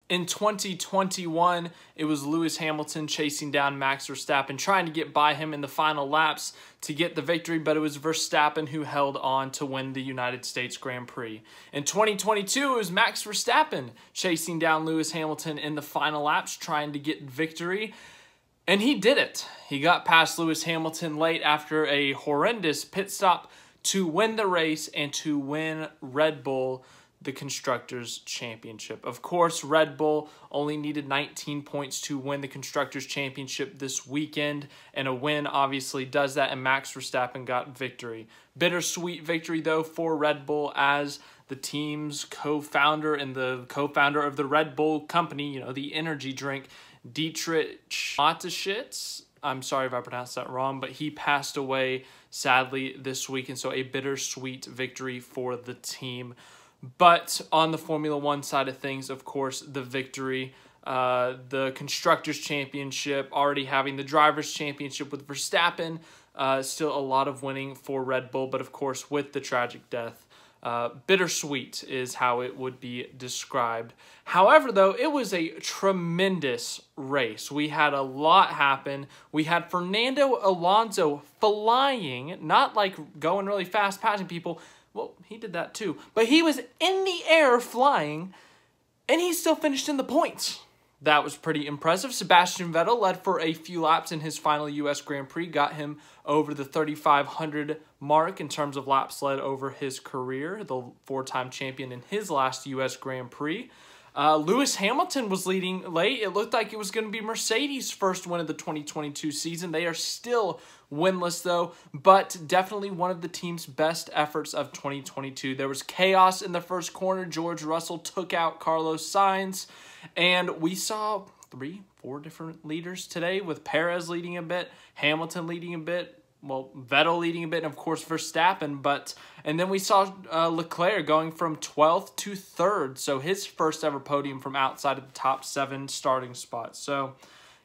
In 2021, it was Lewis Hamilton chasing down Max Verstappen, trying to get by him in the final laps to get the victory, but it was Verstappen who held on to win the United States Grand Prix. In 2022, it was Max Verstappen chasing down Lewis Hamilton in the final laps, trying to get victory, and he did it. He got past Lewis Hamilton late after a horrendous pit stop to win the race and to win Red Bull the Constructors' Championship. Of course, Red Bull only needed 19 points to win the Constructors' Championship this weekend, and a win obviously does that, and Max Verstappen got victory. Bittersweet victory, though, for Red Bull as the team's co-founder and the co-founder of the Red Bull company, you know, the energy drink, Dietrich Mateschitz. I'm sorry if I pronounced that wrong, but he passed away, sadly, this week, and so a bittersweet victory for the team. But on the Formula One side of things, of course, the victory, the Constructors' Championship, already having the Drivers' Championship with Verstappen, still a lot of winning for Red Bull, but of course with the tragic death. Bittersweet is how it would be described. However, though, it was a tremendous race. We had a lot happen. We had Fernando Alonso flying, not like going really fast, passing people. Well, he did that too. But he was in the air flying, and he still finished in the points. That was pretty impressive. Sebastian Vettel led for a few laps in his final US Grand Prix, got him over the 3,500 mark in terms of laps led over his career, the four-time champion in his last US Grand Prix. Lewis Hamilton was leading late. It looked like it was going to be Mercedes' first win of the 2022 season. They are still winless, though, but definitely one of the team's best efforts of 2022. There was chaos in the first corner. George Russell took out Carlos Sainz, and we saw 3-4 different leaders today, with Perez leading a bit, Hamilton leading a bit, well, Vettel leading a bit, and of course Verstappen. And then we saw Leclerc going from 12th to 3rd, so his first ever podium from outside of the top 7 starting spots. So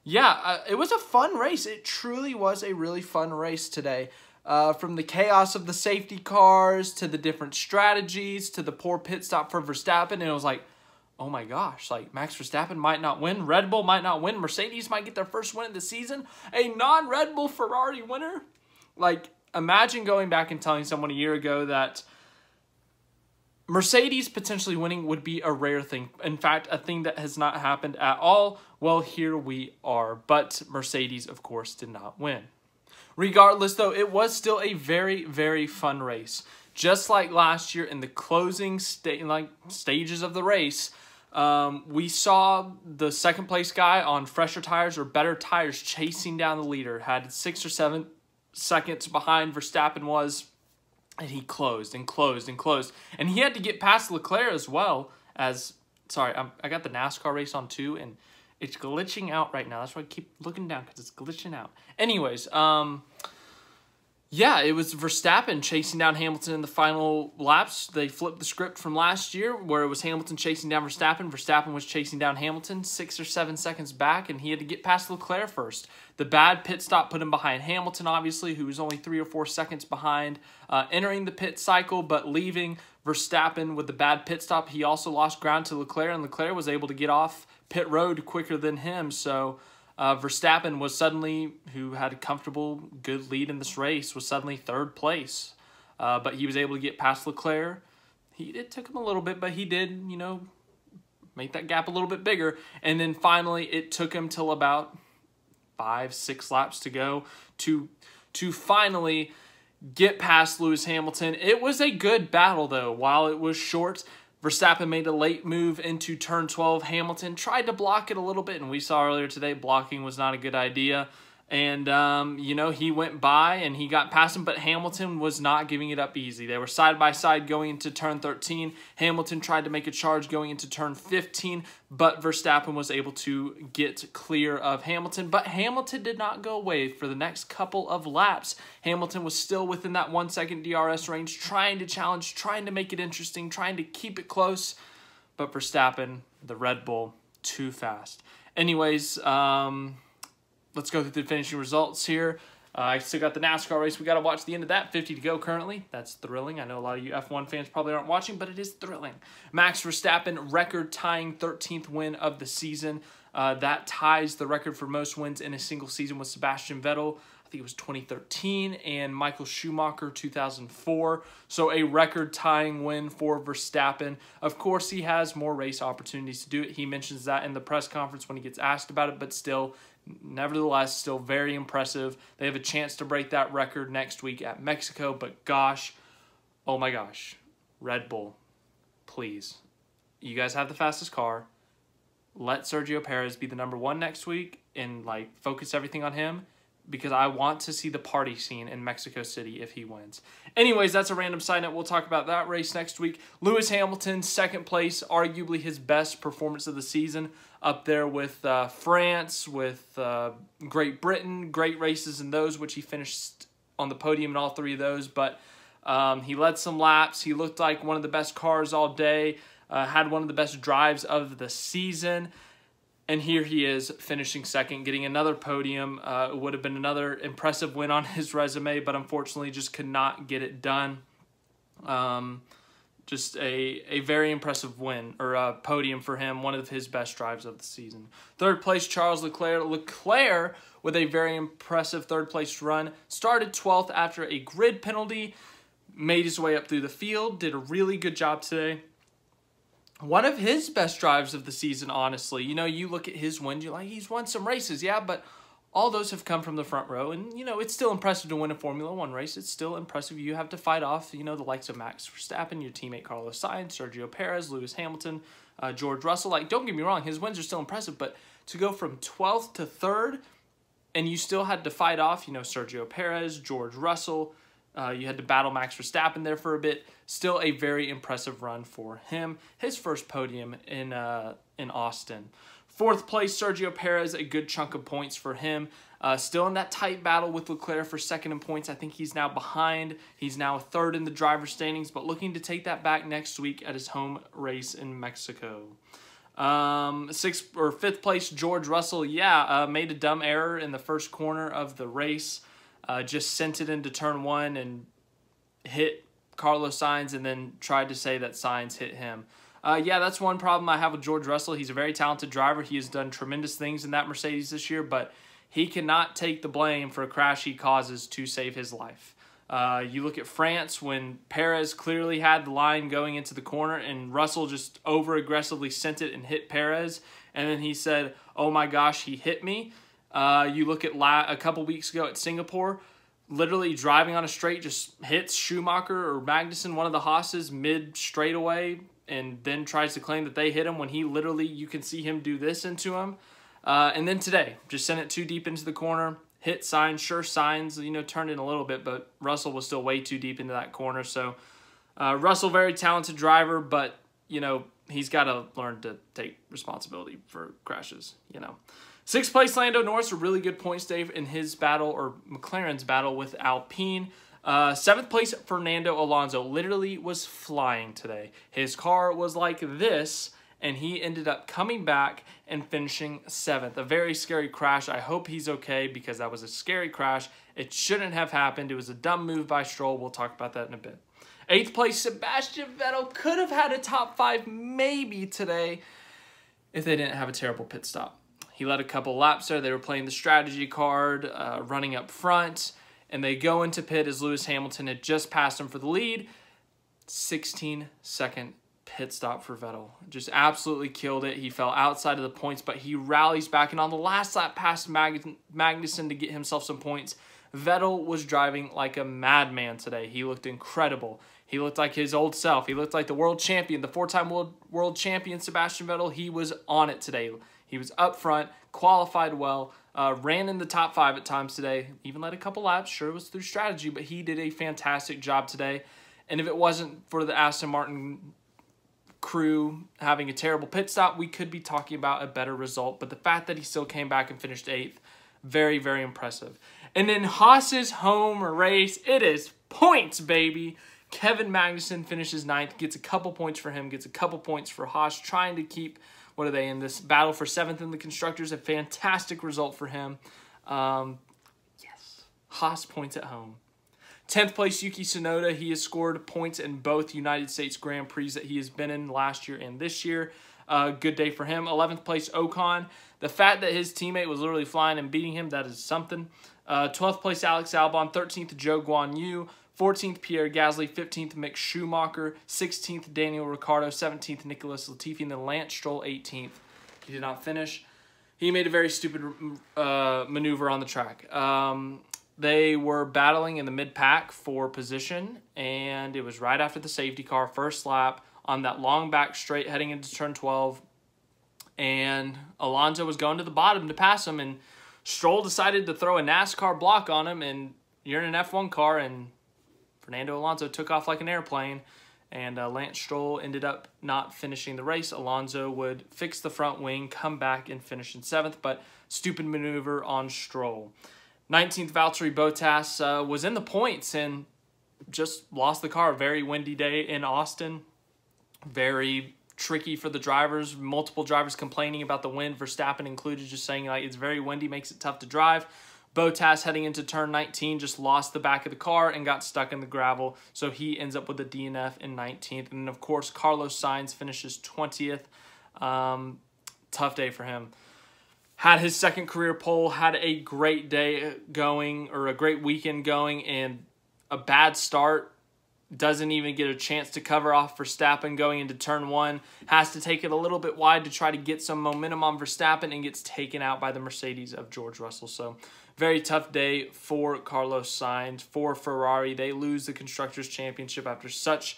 yeah, it was a fun race. It truly was a really fun race today. From the chaos of the safety cars to the different strategies to the poor pit stop for Verstappen, and it was like, oh my gosh, like Max Verstappen might not win, Red Bull might not win, Mercedes might get their first win of the season, a non-Red Bull Ferrari winner. Like, imagine going back and telling someone a year ago that Mercedes potentially winning would be a rare thing. In fact, a thing that has not happened at all. Well, here we are. But Mercedes, of course, did not win. Regardless, though, it was still a very, very fun race. Just like last year in the closing stages of the race, we saw the second place guy on fresher tires or better tires chasing down the leader. Had 6 or 7 seconds behind Verstappen was, and he closed and closed and closed. And he had to get past Leclerc as well as, sorry, I got the NASCAR race on too, and it's glitching out right now. That's why I keep looking down, because it's glitching out. Anyways, yeah, it was Verstappen chasing down Hamilton in the final laps. They flipped the script from last year where it was Hamilton chasing down Verstappen. Verstappen was chasing down Hamilton 6 or 7 seconds back, and he had to get past Leclerc first. The bad pit stop put him behind Hamilton, obviously, who was only 3 or 4 seconds behind entering the pit cycle, but leaving Verstappen with the bad pit stop. He also lost ground to Leclerc, and Leclerc was able to get off pit road quicker than him, so Verstappen was suddenly, who had a comfortable, good lead in this race, was suddenly 3rd place. But he was able to get past Leclerc. It took him a little bit, but he did, you know, make that gap a little bit bigger. And then finally, it took him till about 5-6 laps to go to finally get past Lewis Hamilton. It was a good battle, though. While it was short, Verstappen made a late move into turn 12. Hamilton tried to block it a little bit, and we saw earlier today blocking was not a good idea. And, you know, he went by and he got past him, but Hamilton was not giving it up easy. They were side by side going into turn 13. Hamilton tried to make a charge going into turn 15, but Verstappen was able to get clear of Hamilton. But Hamilton did not go away for the next couple of laps. Hamilton was still within that 1-second DRS range, trying to challenge, trying to make it interesting, trying to keep it close. But Verstappen, the Red Bull, too fast. Anyways, let's go through the finishing results here. I still got the NASCAR race. We got to watch the end of that. 50 to go currently. That's thrilling. I know a lot of you F1 fans probably aren't watching, but it is thrilling. Max Verstappen, record-tying 13th win of the season. That ties the record for most wins in a single season with Sebastian Vettel. I think it was 2013, and Michael Schumacher 2004. So a record-tying win for Verstappen. Of course, he has more race opportunities to do it. He mentions that in the press conference when he gets asked about it, but still, nevertheless, still very impressive. They have a chance to break that record next week at Mexico, but gosh, oh my gosh, Red Bull, please. You guys have the fastest car. Let Sergio Perez be the #1 next week and focus everything on him, because I want to see the party scene in Mexico City if he wins. Anyways, that's a random side note. We'll talk about that race next week. Lewis Hamilton, second place, arguably his best performance of the season, up there with France, with Great Britain, great races in those, which he finished on the podium in all 3 of those, but he led some laps. He looked like one of the best cars all day, had one of the best drives of the season. And here he is finishing second, getting another podium. It would have been another impressive win on his resume, but unfortunately just could not get it done. Just a very impressive win, or podium for him, one of his best drives of the season. Third place, Charles Leclerc. Leclerc, with a very impressive third place run, started 12th after a grid penalty, made his way up through the field, did a really good job today. One of his best drives of the season, honestly. You know, you look at his wins, you're like, he's won some races, yeah, but all those have come from the front row. And, you know, it's still impressive to win a Formula One race. It's still impressive. You have to fight off, you know, the likes of Max Verstappen, your teammate Carlos Sainz, Sergio Perez, Lewis Hamilton, George Russell. Don't get me wrong, his wins are still impressive, but to go from 12th to 3rd, and you still had to fight off, you know, Sergio Perez, George Russell, you had to battle Max Verstappen there for a bit. Still a very impressive run for him. His first podium in Austin. 4th place, Sergio Perez, a good chunk of points for him. Still in that tight battle with Leclerc for second in points. I think he's now behind. He's now 3rd in the driver's standings, but looking to take that back next week at his home race in Mexico. 5th place, George Russell. Made a dumb error in the first corner of the race. Just sent it into turn 1 and hit Carlos Sainz, and then tried to say that Sainz hit him. That's one problem I have with George Russell. He's a very talented driver. He has done tremendous things in that Mercedes this year, but he cannot take the blame for a crash he causes to save his life. You look at France when Perez clearly had the line going into the corner and Russell just over-aggressively sent it and hit Perez, and then he said, oh my gosh, he hit me. You look at a couple weeks ago at Singapore, literally driving on a straight, just hits Schumacher or Magnussen, one of the Haas's, mid-straightaway, and then tries to claim that they hit him when he literally, you can see him do this into him. And then today, just sent it too deep into the corner, hit Sainz. Sure, Sainz, you know, turned in a little bit, but Russell was still way too deep into that corner. So Russell, very talented driver, but, you know, he's got to learn to take responsibility for crashes, you know. 6th place, Lando Norris, a really good points day in his battle, or McLaren's battle with Alpine. 7th place, Fernando Alonso, literally was flying today. His car was like this, and he ended up coming back and finishing 7th. A very scary crash. I hope he's okay, because that was a scary crash. It shouldn't have happened. It was a dumb move by Stroll. We'll talk about that in a bit. 8th place, Sebastian Vettel could have had a top 5 maybe today if they didn't have a terrible pit stop. He led a couple laps there. They were playing the strategy card, running up front, and they go into pit as Lewis Hamilton had just passed him for the lead. 16-second pit stop for Vettel. Just absolutely killed it. He fell outside of the points, but he rallies back, and on the last lap past Magnussen to get himself some points. Vettel was driving like a madman today. He looked incredible. He looked like his old self. He looked like the world champion, the 4-time world champion Sebastian Vettel. He was on it today. He was up front, qualified well, ran in the top 5 at times today, even led a couple laps. Sure, it was through strategy, but he did a fantastic job today. And if it wasn't for the Aston Martin crew having a terrible pit stop, we could be talking about a better result. But the fact that he still came back and finished 8th, very, very impressive. And then Haas's home race, it is points, baby. Kevin Magnussen finishes 9th, gets a couple points for him, gets a couple points for Haas, trying to keep, what are they, in this battle for 7th in the Constructors. A fantastic result for him. Yes. Haas points at home. 10th place, Yuki Tsunoda. He has scored points in both United States Grand Prix that he has been in last year and this year. Good day for him. 11th place, Ocon. The fact that his teammate was literally flying and beating him, that is something. 12th place, Alex Albon. 13th, Zhou Guanyu. 14th, Pierre Gasly. 15th, Mick Schumacher. 16th, Daniel Ricciardo. 17th, Nicholas Latifi. And then Lance Stroll, 18th. He did not finish. He made a very stupid maneuver on the track. They were battling in the mid-pack for position, and it was right after the safety car, first lap, on that long back straight heading into turn 12. And Alonso was going to the bottom to pass him, and Stroll decided to throw a NASCAR block on him, and you're in an F1 car, and Fernando Alonso took off like an airplane, and Lance Stroll ended up not finishing the race. Alonso would fix the front wing, come back, and finish in 7th, but stupid maneuver on Stroll. 19th, Valtteri Bottas was in the points and just lost the car. Very windy day in Austin. Very tricky for the drivers. Multiple drivers complaining about the wind, Verstappen included, just saying like it's very windy, makes it tough to drive. Bottas heading into turn 19 just lost the back of the car and got stuck in the gravel, so he ends up with a DNF in 19th. And of course, Carlos Sainz finishes 20th. Tough day for him. Had his second career pole, had a great day going, or a great weekend going, and a bad start. Doesn't even get a chance to cover off Verstappen going into turn 1. Has to take it a little bit wide to try to get some momentum on Verstappen and gets taken out by the Mercedes of George Russell. So very tough day for Carlos Sainz. For Ferrari, they lose the Constructors' Championship after such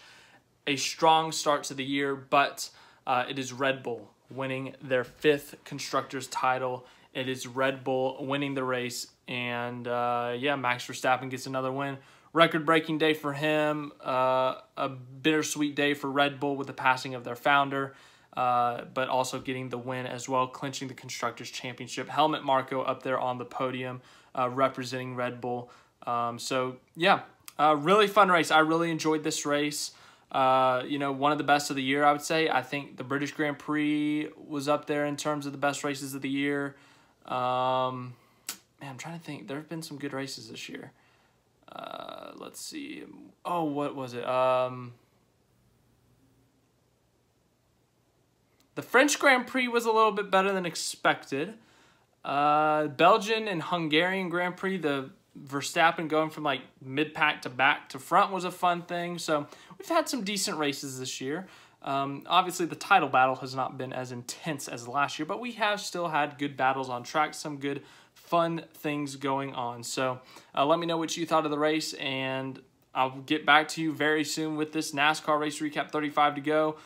a strong start to the year, but it is Red Bull winning their 5th Constructors title. It is Red Bull winning the race, and yeah, Max Verstappen gets another win. Record-breaking day for him, a bittersweet day for Red Bull with the passing of their founder, but also getting the win as well, clinching the Constructors' Championship. Helmut Marko up there on the podium representing Red Bull. So, yeah, really fun race. I really enjoyed this race. You know, one of the best of the year, I would say. I think the British Grand Prix was up there in terms of the best races of the year. Man, I'm trying to think. There have been some good races this year. Let's see. Oh, what was it? The French Grand Prix was a little bit better than expected. Belgian and Hungarian Grand Prix, the Verstappen going from like mid-pack to back to front was a fun thing. So we've had some decent races this year. Obviously, the title battle has not been as intense as last year, but we have still had good battles on track, some good fun things going on. So let me know what you thought of the race, and I'll get back to you very soon with this NASCAR race recap. 35 to go.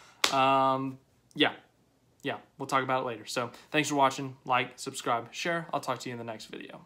Yeah, we'll talk about it later. So thanks for watching. Like, subscribe, share. I'll talk to you in the next video.